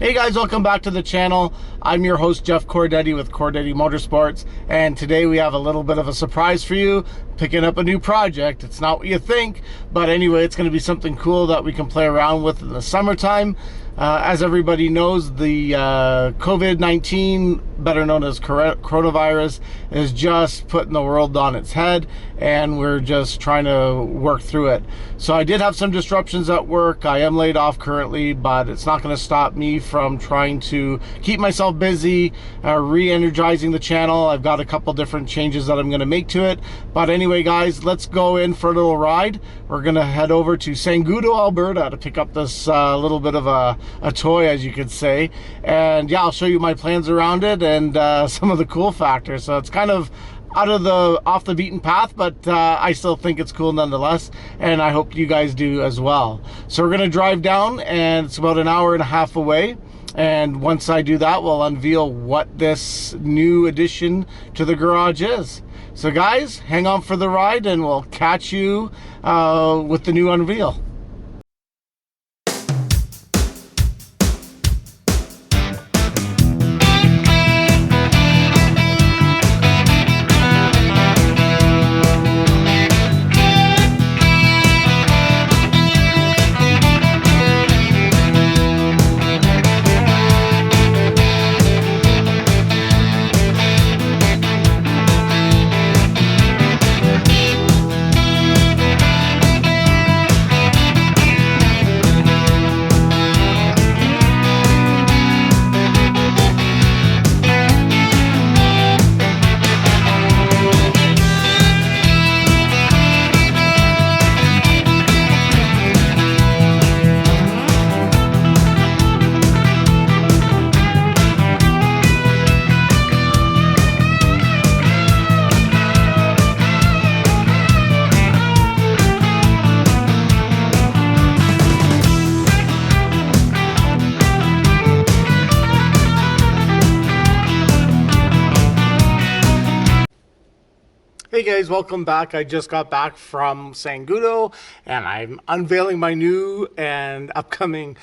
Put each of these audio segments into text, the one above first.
Hey guys, welcome back to the channel. I'm your host Jeff Cordetti with Cordetti Motorsports, and today we have a little bit of a surprise for you, picking up a new project. It's not what you think, but anyway, it's going to be something cool that we can play around with in the summertime. As everybody knows, the COVID-19, better known as coronavirus, is just putting the world on its head, and we're just trying to work through it. So I did have some disruptions at work. I am laid off currently, but it's not going to stop me from trying to keep myself busy, re-energizing the channel. I've got a couple different changes that I'm going to make to it. But anyway, guys, let's go in for a little ride. We're going to head over to Sangudo, Alberta to pick up this little bit of a toy, as you could say. And yeah, I'll show you my plans around it and some of the cool factors. So it's kind of off the beaten path, but I still think it's cool nonetheless, and I hope you guys do as well. So we're gonna drive down, and it's about an hour and a half away, and once I do that, we'll unveil what this new addition to the garage is. So guys, hang on for the ride, and we'll catch you with the new unveil. Hey guys, welcome back. I just got back from Sangudo, and I'm unveiling my new and upcoming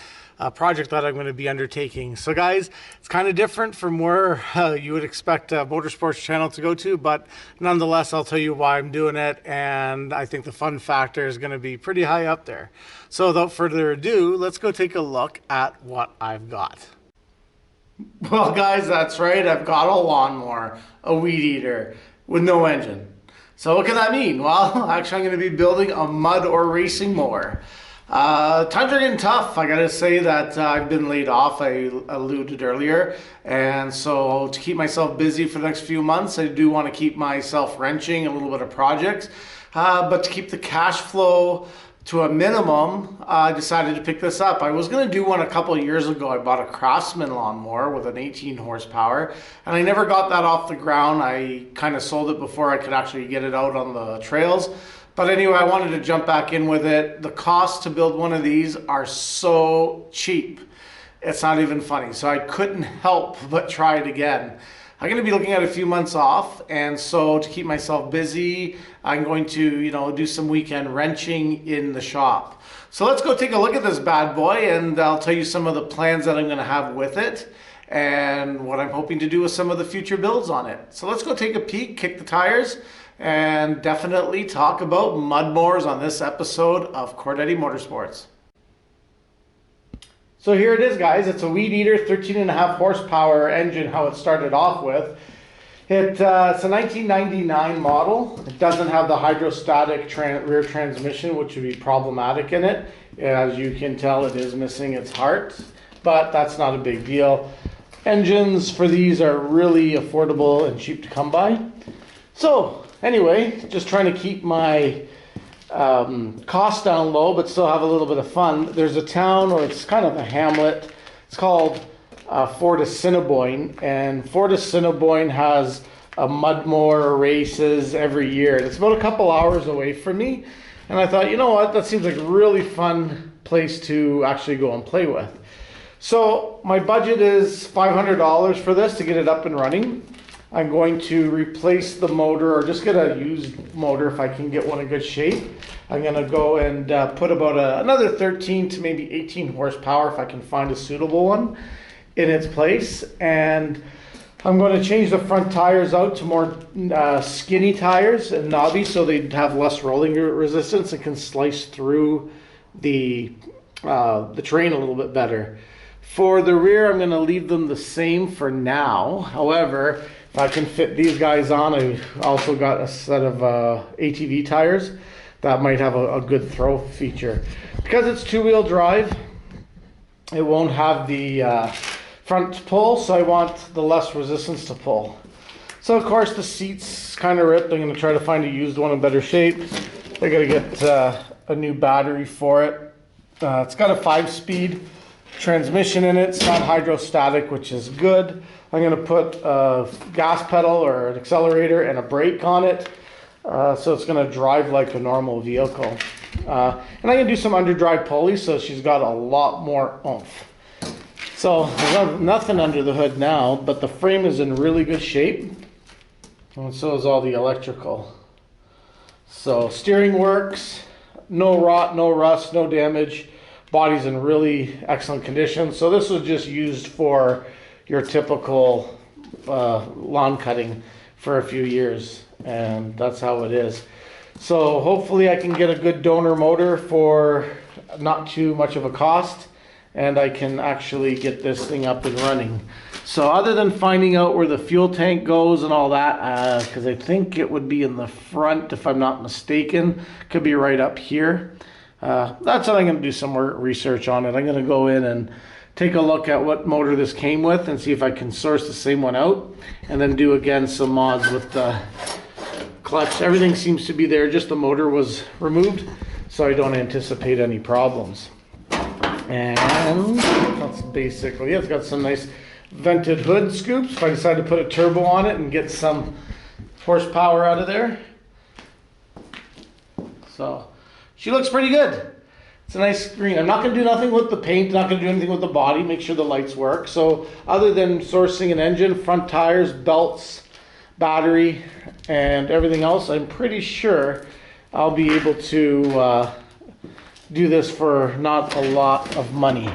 project that I'm going to be undertaking. So guys, it's kind of different from where you would expect a motorsports channel to go to, but nonetheless, I'll tell you why I'm doing it, and I think the fun factor is going to be pretty high up there. So without further ado, let's go take a look at what I've got. Well guys, that's right, I've got a lawnmower, a weed eater with no engine. So what can that mean? Well, actually I'm going to be building a mud or racing mower. Times are getting tough. I gotta say that I've been laid off, I alluded earlier, and so to keep myself busy for the next few months, I do want to keep myself wrenching a little bit of projects, but to keep the cash flow to a minimum, I decided to pick this up. I was going to do one a couple of years ago. I bought a Craftsman lawnmower with an 18 horsepower, and I never got that off the ground. I kind of sold it before I could actually get it out on the trails. But anyway, I wanted to jump back in with it. The costs to build one of these are so cheap. It's not even funny. So I couldn't help but try it again. I'm going to be looking at a few months off, and so to keep myself busy, I'm going to, do some weekend wrenching in the shop. So let's go take a look at this bad boy, and I'll tell you some of the plans that I'm going to have with it and what I'm hoping to do with some of the future builds on it. So let's go take a peek, kick the tires, and definitely talk about mud mowers on this episode of Cordetti Motorsports. So here it is, guys. It's a weed eater, 13.5 horsepower engine, how it started off with. It's a 1999 model. It doesn't have the hydrostatic rear transmission, which would be problematic in it. As you can tell, it is missing its heart, but that's not a big deal. Engines for these are really affordable and cheap to come by. So anyway, just trying to keep my cost down low, but still have a little bit of fun. There's a town, or it's kind of a hamlet. It's called Fort Assiniboine, and Fort Assiniboine has a mud mower races every year. It's about a couple hours away from me, and I thought, you know what, that seems like a really fun place to actually go and play with. So my budget is $500 for this to get it up and running. I'm going to replace the motor, or just get a used motor if I can get one in good shape. I'm going to go and put about another 13 to maybe 18 horsepower if I can find a suitable one. in its place, and I'm going to change the front tires out to more skinny tires and knobby, so they have less rolling resistance and can slice through the terrain a little bit better. For the rear, I'm going to leave them the same for now. However, if I can fit these guys on, I also got a set of ATV tires that might have a good throw feature. Because it's two-wheel drive, it won't have the front pull, so I want the less resistance to pull. So of course the seat's kind of ripped. I'm going to try to find a used one in better shape. I got to get a new battery for it. It's got a 5-speed transmission in it. It's not hydrostatic, which is good. I'm going to put a gas pedal or an accelerator and a brake on it, so it's going to drive like a normal vehicle. And I'm going to do some underdrive pulleys, so she's got a lot more oomph. So there's nothing under the hood now, but the frame is in really good shape, and so is all the electrical. So steering works, no rot, no rust, no damage. Body's in really excellent condition. So this was just used for your typical lawn cutting for a few years, and that's how it is. So hopefully I can get a good donor motor for not too much of a cost, and I can actually get this thing up and running. So other than finding out where the fuel tank goes and all that, because I think it would be in the front if I'm not mistaken, could be right up here. That's what I'm going to do some more research on it. I'm going to go in and take a look at what motor this came with and see if I can source the same one out, and then do again some mods with the clutch. Everything seems to be there, just the motor was removed, so I don't anticipate any problems. And that's basically it. It's got some nice vented hood scoops if I decide to put a turbo on it and get some horsepower out of there. So she looks pretty good. It's a nice green. I'm not going to do nothing with the paint, not going to do anything with the body, make sure the lights work. So other than sourcing an engine, front tires, belts, battery, and everything else, I'm pretty sure I'll be able to do this for not a lot of money.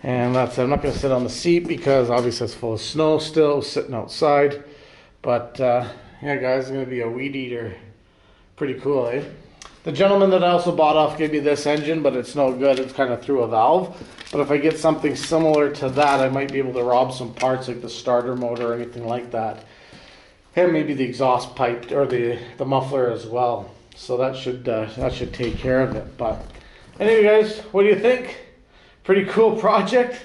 And that's it. I'm not going to sit on the seat because obviously it's full of snow still, sitting outside. But yeah guys, it's going to be a weed eater. Pretty cool, eh? The gentleman that I also bought off gave me this engine, but it's no good. It's kind of through a valve. But if I get something similar to that, I might be able to rob some parts like the starter motor or anything like that. And maybe the exhaust pipe or the muffler as well. So that should take care of it. But anyway guys, what do you think? Pretty cool project.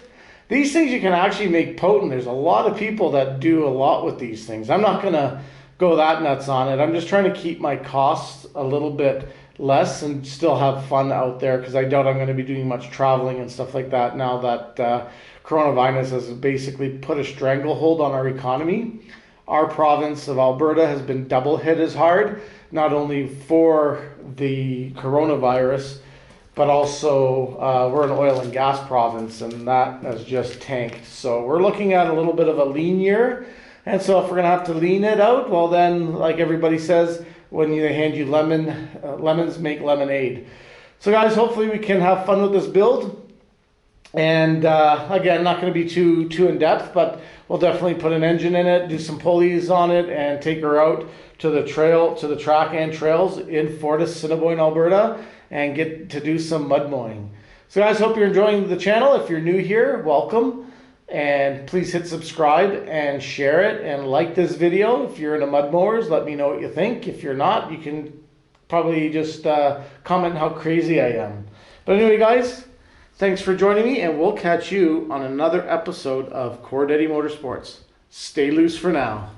These things you can actually make potent. There's a lot of people that do a lot with these things. I'm not gonna go that nuts on it. I'm just trying to keep my costs a little bit less and still have fun out there, because I doubt I'm going to be doing much traveling and stuff like that now that coronavirus has basically put a stranglehold on our economy. Our province of Alberta has been double hit as hard, not only for the coronavirus, but also we're an oil and gas province, and that has just tanked. So we're looking at a little bit of a lean year. And so if we're going to have to lean it out, well then, like everybody says, when they hand you lemons make lemonade. So guys, hopefully we can have fun with this build. And again, not going to be too in depth, but we'll definitely put an engine in it, do some pulleys on it, and take her out to the track and trails in Fortis, Assiniboine, Alberta, and get to do some mud mowing. So guys, hope you're enjoying the channel. If you're new here, welcome. And please hit subscribe and share it and like this video. If you're into mud mowers, let me know what you think. If you're not, you can probably just comment how crazy I am. But anyway, guys, thanks for joining me, and we'll catch you on another episode of Core Daddy Motorsports. Stay loose for now.